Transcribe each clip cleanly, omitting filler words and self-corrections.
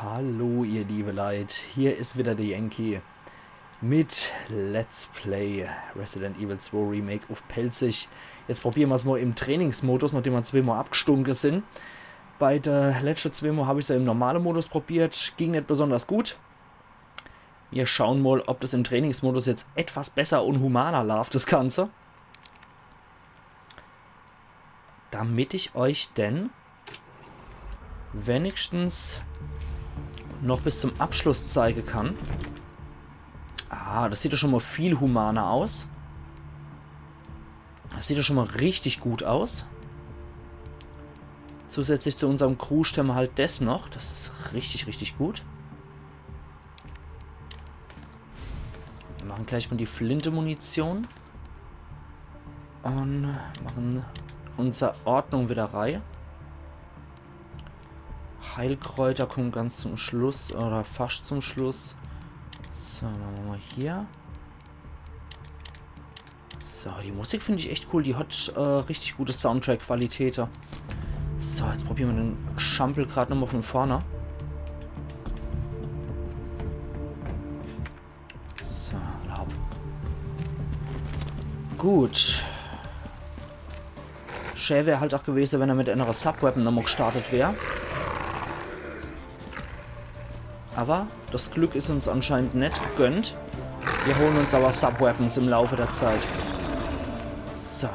Hallo ihr liebe Leute, hier ist wieder der Yankee mit Let's Play Resident Evil 2 Remake auf Pelzig. Jetzt probieren wir es mal im Trainingsmodus, nachdem wir zweimal abgestunken sind. Bei der letzten zweimal habe ich es ja im normalen Modus probiert, ging nicht besonders gut. Wir schauen mal, ob das im Trainingsmodus jetzt etwas besser und humaner läuft, das Ganze. Damit ich euch denn wenigstens noch bis zum Abschluss zeigen kann. Ah, das sieht ja schon mal viel humaner aus. Das sieht ja schon mal richtig gut aus. Zusätzlich zu unserem Crew stellen wir halt das noch. Das ist richtig, richtig gut. Wir machen gleich mal die Flinte-Munition. Und machen unsere Ordnung wieder rein. Heilkräuter kommen ganz zum Schluss oder fast zum Schluss. So, machen wir mal hier. So, die Musik finde ich echt cool. Die hat richtig gute Soundtrack-Qualität. So, jetzt probieren wir den Schampel gerade nochmal von vorne. So, Laub. Gut. Schön wäre halt auch gewesen, wenn er mit einer Subweapon nochmal gestartet wäre. Aber das Glück ist uns anscheinend nicht gegönnt. Wir holen uns aber Subweapons im Laufe der Zeit. So.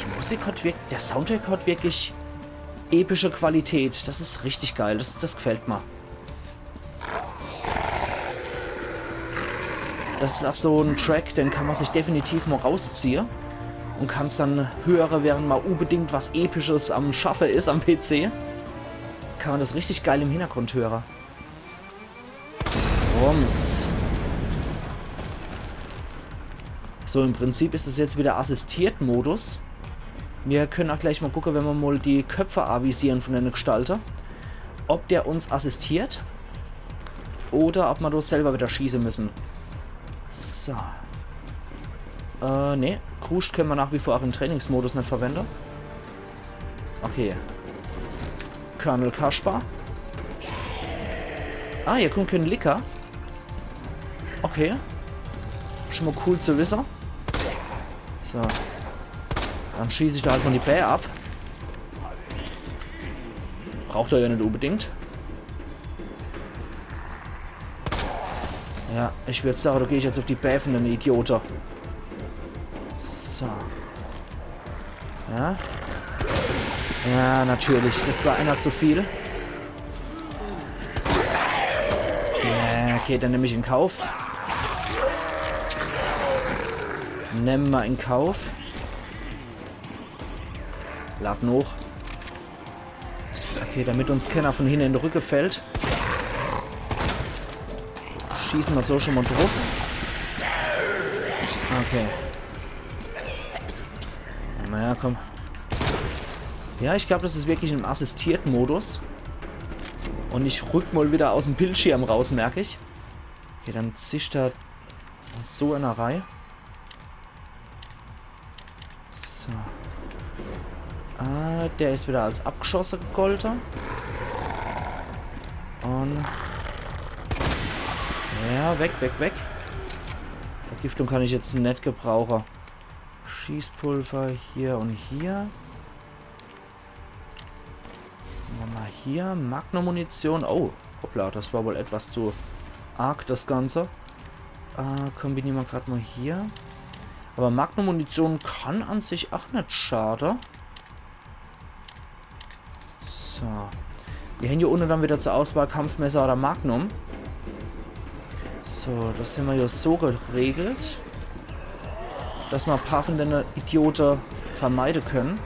Die Musik hat wirklich... Der Soundtrack hat wirklich epische Qualität. Das ist richtig geil. Das gefällt mir. Das ist auch so ein Track, den kann man sich definitiv mal rausziehen. Und kann es dann hören, während man unbedingt was Episches am Schaffen ist am PC. Kann man das richtig geil im Hintergrund hören. Rums. So, im Prinzip ist es jetzt wieder Assistiert-Modus. Wir können auch gleich mal gucken, wenn wir mal die Köpfe avisieren von den Gestalter, ob der uns assistiert oder ob wir das selber wieder schießen müssen. So. Ne, Kruscht können wir nach wie vor auch im Trainingsmodus nicht verwenden. Okay. Colonel Kaspar. Ah, hier kommt kein Licker. Okay. Schon mal cool zu wissen. So. Dann schieße ich da halt von die Bär ab. Braucht er ja nicht unbedingt. Ja, ich würde sagen, da gehe ich jetzt auf die Bär von den Idioten. So. Ja. Ja, natürlich. Das war einer zu viel. Ja, okay, dann nehme ich in Kauf. Nehmen wir in Kauf. Laden hoch. Okay, damit uns keiner von hinten in den Rücken fällt. Schießen wir so schon mal drauf. Okay. Naja, komm. Ja, ich glaube, das ist wirklich im assistierten Modus. Und ich rück mal wieder aus dem Bildschirm raus, merke ich. Okay, dann zischt er so in der Reihe. So. Ah, der ist wieder als abgeschossen gegolten. Und... Ja, weg, weg, weg. Vergiftung kann ich jetzt nicht gebrauchen. Schießpulver hier und hier. Mal hier. Magnum-Munition. Oh, hoppla, das war wohl etwas zu arg, das Ganze. Kombinieren wir gerade mal hier. Aber Magnum-Munition kann an sich auch nicht schaden. So. Wir haben hier unten dann wieder zur Auswahl Kampfmesser oder Magnum. So, das haben wir hier so geregelt, dass wir ein paar von den Idioten vermeiden können.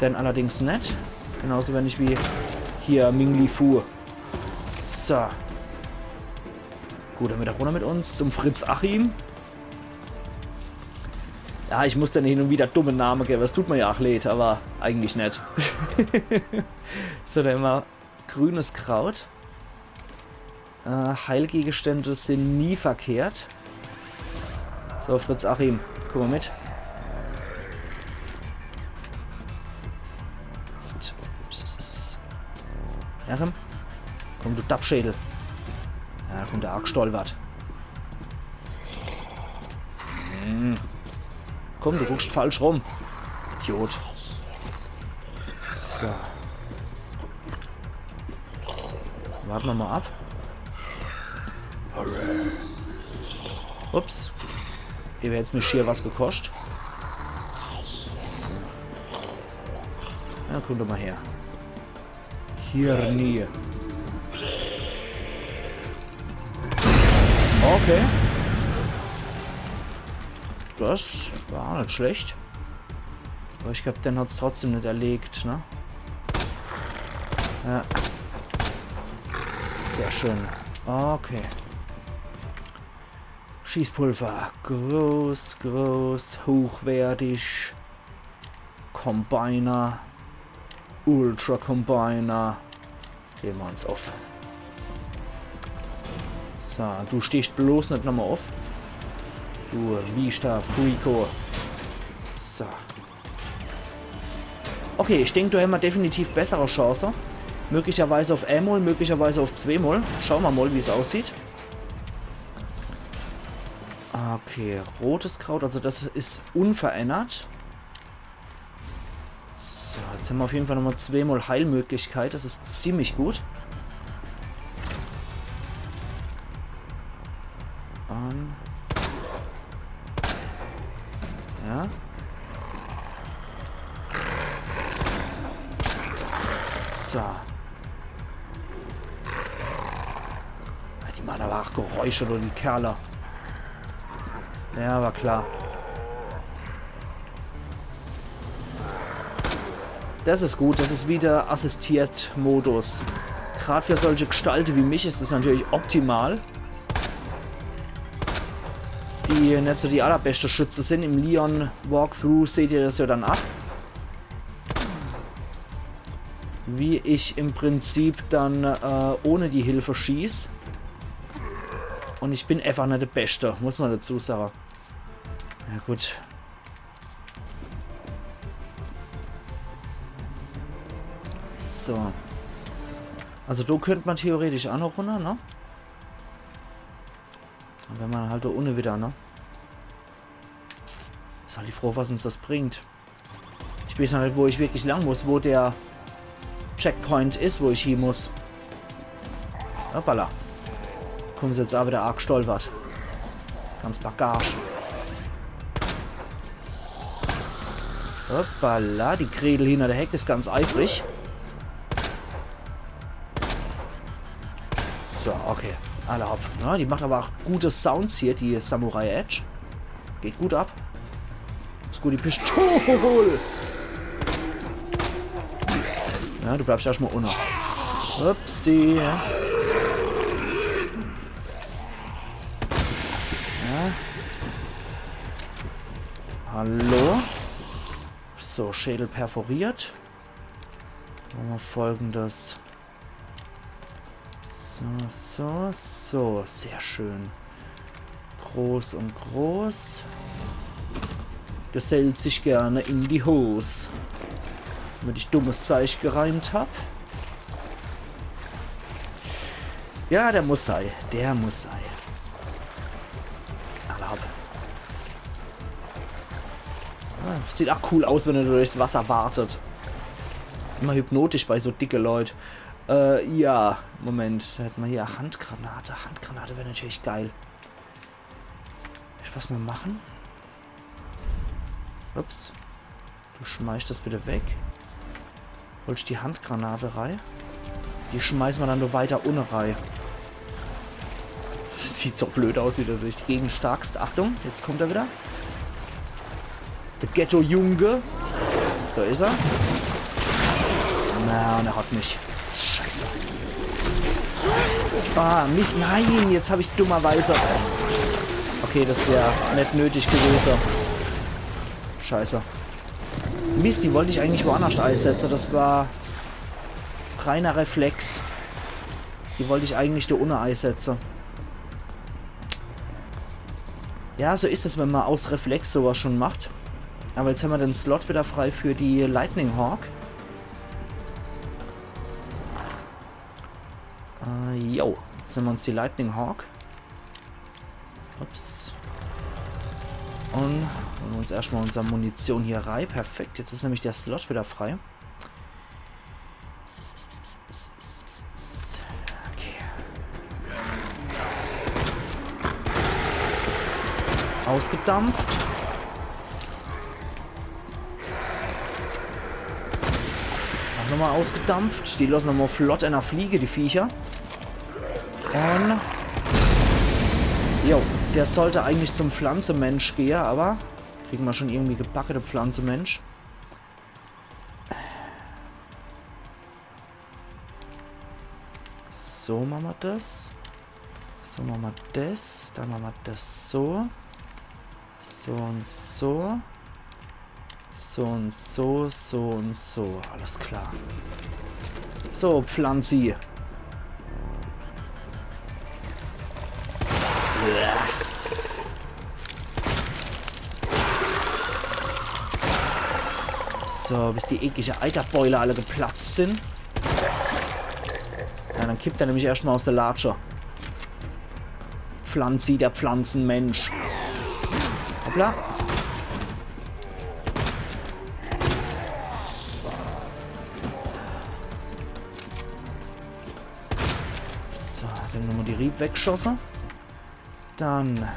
Denn allerdings nicht. Genauso wenig wie hier Ming Li Fu. So. Gut, dann wieder runter mit uns zum Fritz Achim. Ja, ich muss dann hin und wieder dumme Namen geben. Das tut man ja auch leid, aber eigentlich nicht. So, dann immer grünes Kraut. Heilgegenstände sind nie verkehrt. So, Fritz Achim, guck mal mit. Ja, komm. Komm, du Dappschädel. Ja, kommt der arg stolpert. Komm, du guckst falsch rum. Idiot. So. Warten wir mal ab. Ups. Hier wäre jetzt mir schier was gekostet. Ja, komm doch mal her. Hier nie. Okay. Das war nicht schlecht. Aber ich glaube, den hat es trotzdem nicht erlegt, ne? Ja. Sehr schön. Okay. Schießpulver. Groß, groß, hochwertig. Combiner. Ultra Combiner. Heben wir uns auf. So, du stehst bloß nicht nochmal auf. Du Vista Freako. So. Okay, ich denke, da haben wir definitiv bessere Chancen. Möglicherweise auf einmal, möglicherweise auf zweimal. Schauen wir mal, wie es aussieht. Okay, rotes Kraut, also das ist unverändert. So, jetzt haben wir auf jeden Fall nochmal zweimal Heilmöglichkeit. Das ist ziemlich gut. Ja. So. Die machen aber auch Geräusche, oder die Kerle. Ja, war klar. Das ist gut, das ist wieder Assistiert-Modus. Gerade für solche Gestalten wie mich ist das natürlich optimal. Die nicht so die allerbeste Schütze sind. Im Leon Walkthrough seht ihr das ja dann ab. Wie ich im Prinzip dann ohne die Hilfe schieße. Und ich bin einfach nicht der Beste, muss man dazu sagen. Ja gut. So. Also da könnte man theoretisch auch noch runter, ne? Wenn man halt da ohne wieder, ne? Ist halt die Frage, was uns das bringt. Ich weiß halt, wo ich wirklich lang muss, wo der Checkpoint ist, wo ich hin muss. Hoppala. Kommen sie jetzt auch wieder arg stolpert. Ganz Bagage. Hoppala, die Gredel hinter der Heck ist ganz eifrig. So, okay. Alle ab. Ja, die macht aber auch gute Sounds hier, die Samurai Edge. Geht gut ab. Ist gut, die Pistole. Ja, du bleibst erstmal unten. Upsi. Ja. Hallo. So, Schädel perforiert. Machen wir Folgendes. So. Sehr schön. Groß und groß. Gesellt sich gerne in die Hose. Damit ich dummes Zeichen gereimt habe. Ja, der muss sein. Der muss sein. Erlaub. Ah, sieht auch cool aus, wenn er durchs Wasser wartet. Immer hypnotisch bei so dicke Leute. Ja, Moment, da hätten wir hier Handgranate. Handgranate wäre natürlich geil. Was wir machen? Ups. Du schmeißt das bitte weg. Holst die Handgranate rein. Die schmeißen wir dann nur weiter ohne rein. Das sieht so blöd aus, wie du durch die Gegend starkst. Achtung, jetzt kommt er wieder. Der Ghetto-Junge. Da ist er. Na, und er hat mich. Scheiße. Ah, Mist. Nein, jetzt habe ich dummerweise... Okay, das wäre nicht nötig gewesen. Scheiße. Mist, die wollte ich eigentlich woanders einsetzen. Das war reiner Reflex. Die wollte ich eigentlich da ohne einsetzen. Ja, so ist es, wenn man aus Reflex sowas schon macht. Aber jetzt haben wir den Slot wieder frei für die Lightning Hawk. Jo. Jetzt nehmen wir uns die Lightning Hawk. Ups. Und holen uns erstmal unsere Munition hier rein. Perfekt. Jetzt ist nämlich der Slot wieder frei. Okay. Ausgedampft. Auch nochmal ausgedampft. Die lassen nochmal flott in der Fliege, die Viecher. Und... Jo, der sollte eigentlich zum Pflanzenmensch gehen, aber... Kriegen wir schon irgendwie gebackene Pflanzenmensch. So machen wir das. So machen wir das. Dann machen wir das so. So und so. So und so, so und so. Alles klar. So, Pflanzi. So, bis die eklige Eiterbeule alle geplatzt sind. Ja, dann kippt er nämlich erstmal aus der Latsche. Pflanzi, der Pflanzenmensch. Hoppla. So, dann nochmal die Rieb weggeschossen. Dann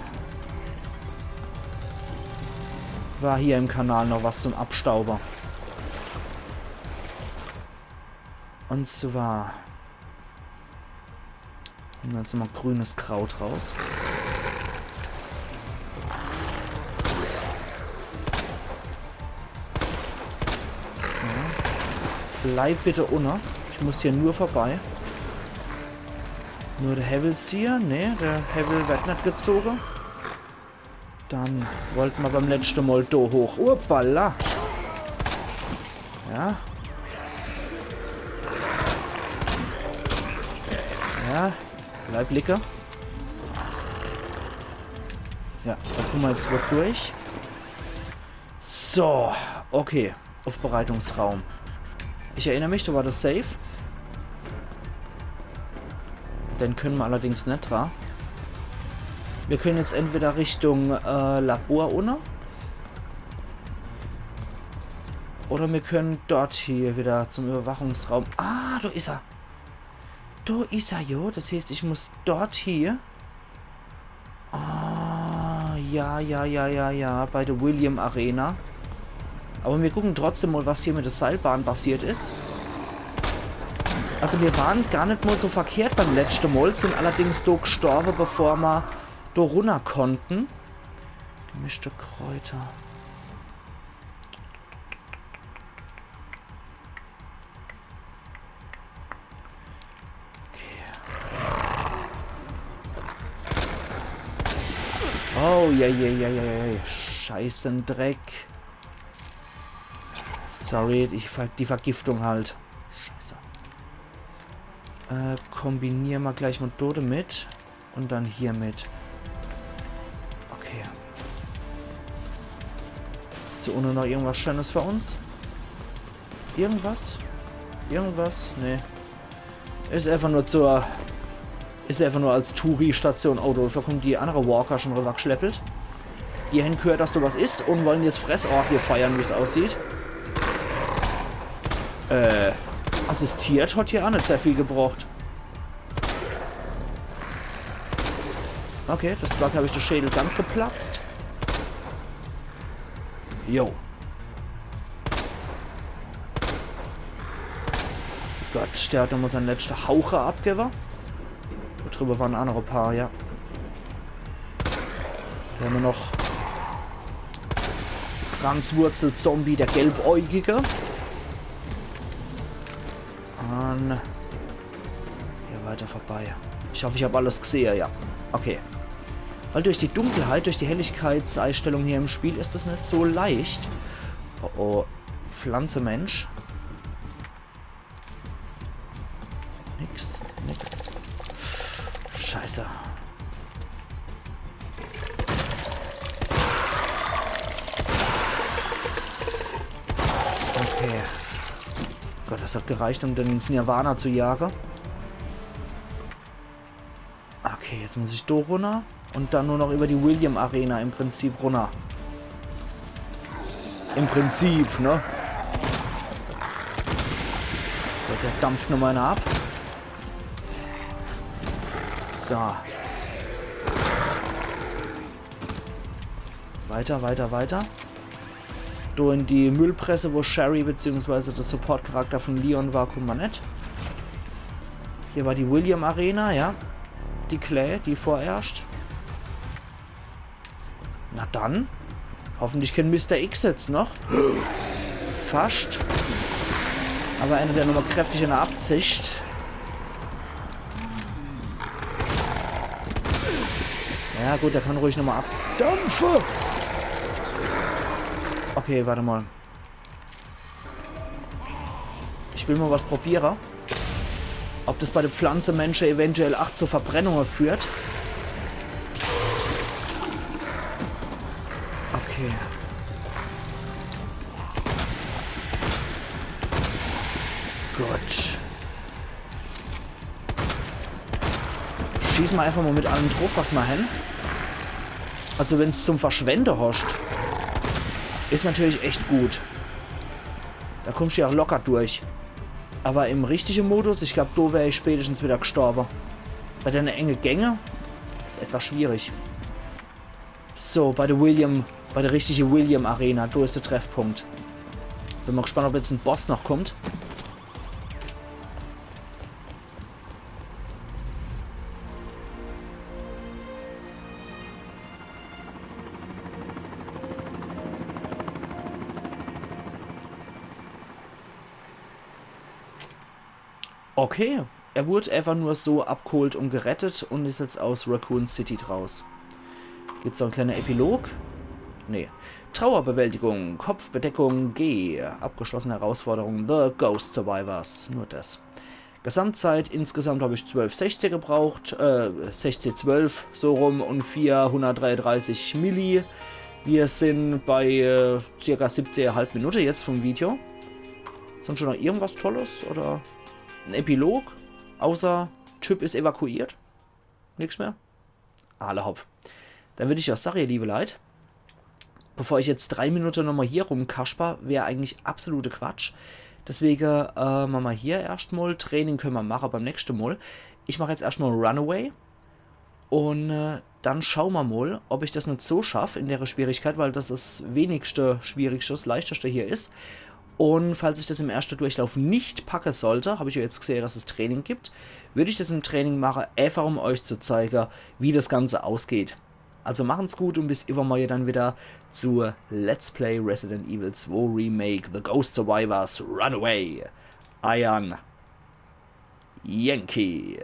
war hier im Kanal noch was zum Abstauber. Und zwar nehmen wir jetzt mal grünes Kraut raus. So. Bleib bitte unter. Ich muss hier nur vorbei. Nur der Hevelzieher. Ne, der Hevel wird nicht gezogen. Dann wollten wir beim letzten Mal da hoch. Uppala. Ja. Ja. Bleib licker. Ja, da kommen wir jetzt wohl durch. So. Okay. Aufbereitungsraum. Ich erinnere mich, da war das Safe. Den können wir allerdings nicht, wa? Wir können jetzt entweder Richtung Labor ohne. Oder wir können dort hier wieder zum Überwachungsraum. Ah, da ist er. Da ist er, jo. Das heißt, ich muss dort hier. Ah, ja. Bei der William Arena. Aber wir gucken trotzdem mal, was hier mit der Seilbahn passiert ist. Also wir waren gar nicht mal so verkehrt beim letzten Mal, sind allerdings da gestorben, bevor wir da runter konnten. Gemischte Kräuter. Okay. Oh, ja. Scheißendreck. Sorry, die Vergiftung halt. Kombinieren wir gleich mal dort mit. Und dann hier mit. Okay. Ist hier unten noch irgendwas Schönes für uns? Irgendwas? Irgendwas? Nee. Ist einfach nur zur... Ist einfach nur als Touri-Station. Oh, da kommt die andere Walker schon rüber geschleppelt. Die haben gehört, dass da was ist und wollen jetzt Fressorgie feiern, wie es aussieht. Assistiert hat hier auch nicht sehr viel gebraucht. Okay, das war, glaube ich, der Schädel ganz geplatzt. Jo. Gott, der hat nochmal seinen letzten Haucher abgegeben. Da drüber waren auch noch ein paar, ja. Da haben wir noch Krankswurzel-Zombie, der Gelbäugige. Und hier weiter vorbei. Ich hoffe, ich habe alles gesehen, ja. Okay. Weil durch die Dunkelheit, durch die Helligkeitseinstellung hier im Spiel ist das nicht so leicht. Oh, Pflanze, Mensch. Nix. Scheiße. Okay. Gott, das hat gereicht, um den ins Nirvana zu jagen. Okay, jetzt muss ich da runter und dann nur noch über die William Arena im Prinzip runter. Im Prinzip, ne? So, der dampft nur mal ab. So. Weiter, weiter, weiter. Da in die Müllpresse, wo Sherry bzw. der Support-Charakter von Leon war, kommen wir nicht. Hier war die William Arena, ja. Die Clay, die vorherrscht. Na dann. Hoffentlich kennt Mr. X jetzt noch. Fast. Aber einer, der nochmal kräftig in der Absicht. Ja gut, der kann ruhig nochmal abdampfen. Okay, warte mal. Ich will mal was probieren. Ob das bei der Pflanzenmenschen eventuell auch zu Verbrennungen führt. Okay. Gut. Schießen wir einfach mal mit allem drauf, was wir hin. Also wenn es zum Verschwenden hoscht, ist natürlich echt gut. Da kommst du ja auch locker durch. Aber im richtigen Modus, ich glaube, da wäre ich spätestens wieder gestorben. Bei der enge Gänge ist etwas schwierig. So, bei der richtigen William Arena, da ist der Treffpunkt. Bin mal gespannt, ob jetzt ein Boss noch kommt. Okay, er wurde einfach nur so abgeholt und gerettet und ist jetzt aus Raccoon City draus. Gibt's noch einen kleinen Epilog? Nee. Trauerbewältigung, Kopfbedeckung G. Abgeschlossene Herausforderung The Ghost Survivors. Nur das. Gesamtzeit, insgesamt habe ich 12,60 gebraucht. 16,12 so rum und 433 Milli. Wir sind bei circa 17,5 Minuten jetzt vom Video. Sonst schon noch irgendwas Tolles oder ein Epilog? Außer Typ ist evakuiert? Nichts mehr? Alle hopp. Dann würde ich auch sagen, liebe Leute, bevor ich jetzt 3 Minuten nochmal hier rumkasper, wäre eigentlich absolute Quatsch. Deswegen machen wir hier erstmal. Training können wir machen beim nächsten Mal. Ich mache jetzt erstmal Runaway. Und dann schauen wir mal, ob ich das nicht so schaffe in der Schwierigkeit, weil das das schwierigste, das leichteste hier ist. Und falls ich das im ersten Durchlauf nicht packen sollte, habe ich ja jetzt gesehen, dass es Training gibt, würde ich das im Training machen, einfach um euch zu zeigen, wie das Ganze ausgeht. Also machen's gut und bis übermorgen dann wieder zu Let's Play Resident Evil 2 Remake The Ghost Survivors Runaway. Iron Yankee.